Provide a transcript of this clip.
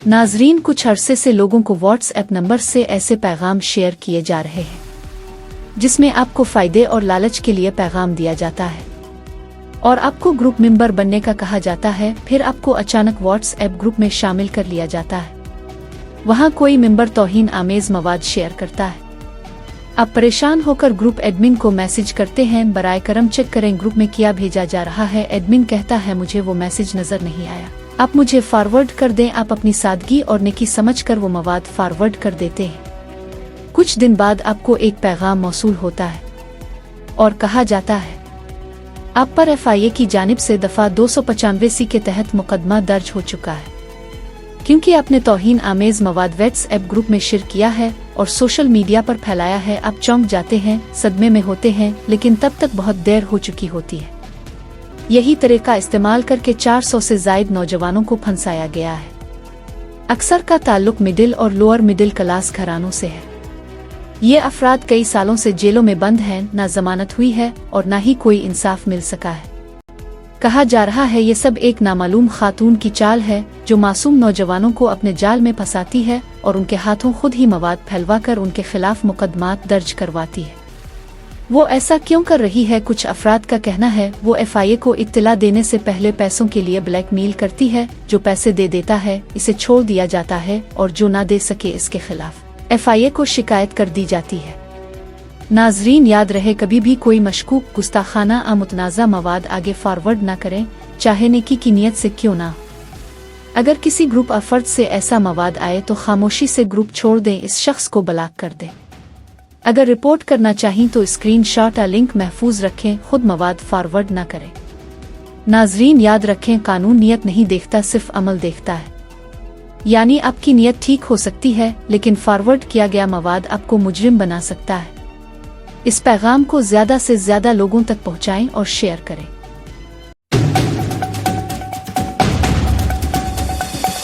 नाजरीन, कुछ अरसे से लोगों को व्हाट्सएप नंबर से ऐसे पैगाम शेयर किए जा रहे हैं जिसमें आपको फ़ायदे और लालच के लिए पैगाम दिया जाता है और आपको ग्रुप मेंबर बनने का कहा जाता है। फिर आपको अचानक व्हाट्सएप ग्रुप में शामिल कर लिया जाता है। वहां कोई मेंबर तौहीन आमेज मवाद शेयर करता है। आप परेशान होकर ग्रुप एडमिन को मैसेज करते हैं, बराए करम चेक करें ग्रुप में क्या भेजा जा रहा है। एडमिन कहता है मुझे वो मैसेज नजर नहीं आया, आप मुझे फॉरवर्ड कर दें। आप अपनी सादगी और नेकी समझकर वो मवाद फॉरवर्ड कर देते हैं। कुछ दिन बाद आपको एक पैगाम मौसूल होता है और कहा जाता है आप पर FIA की जानिब से दफ़ा 295C के तहत मुकदमा दर्ज हो चुका है क्योंकि आपने तौहीन आमेज मवाद व्हाट्सएप ग्रुप में शेयर किया है और सोशल मीडिया पर फैलाया है। आप चौंक जाते हैं, सदमे में होते हैं, लेकिन तब तक बहुत देर हो चुकी होती है। यही तरीका इस्तेमाल करके 400 से ज़ायद नौजवानों को फंसाया गया है। अक्सर का ताल्लुक मिडिल और लोअर मिडिल क्लास घरानों से है। ये अफराद कई सालों से जेलों में बंद हैं, ना जमानत हुई है और ना ही कोई इंसाफ मिल सका है। कहा जा रहा है ये सब एक नामालूम खातून की चाल है जो मासूम नौजवानों को अपने जाल में फंसाती है और उनके हाथों खुद ही मवाद फैलवा कर उनके खिलाफ मुकदमात दर्ज करवाती है। वो ऐसा क्यों कर रही है? कुछ अफराद का कहना है वो FIA को इत्तला देने से पहले पैसों के लिए ब्लैकमेल करती है। जो पैसे दे देता है इसे छोड़ दिया जाता है और जो ना दे सके इसके खिलाफ FIA को शिकायत कर दी जाती है। नाजरीन, याद रहे कभी भी कोई मशकूक, गुस्ताखाना या मुतनाज़ा मवाद आगे फॉरवर्ड ना करें, चाहे नेकी की नीयत से क्यों ना। अगर किसी ग्रुप अफर्द से ऐसा मवाद आए तो खामोशी से ग्रुप छोड़ दें, इस शख्स को ब्लॉक कर दें। अगर रिपोर्ट करना चाहें तो स्क्रीनशॉट या लिंक महफूज रखें, खुद मवाद फॉरवर्ड ना करें। नाजरीन, याद रखें कानून नीयत नहीं देखता, सिर्फ अमल देखता है। यानी आपकी नीयत ठीक हो सकती है लेकिन फॉरवर्ड किया गया मवाद आपको मुजरिम बना सकता है। इस पैगाम को ज़्यादा से ज़्यादा लोगों तक पहुँचाएं और शेयर करें।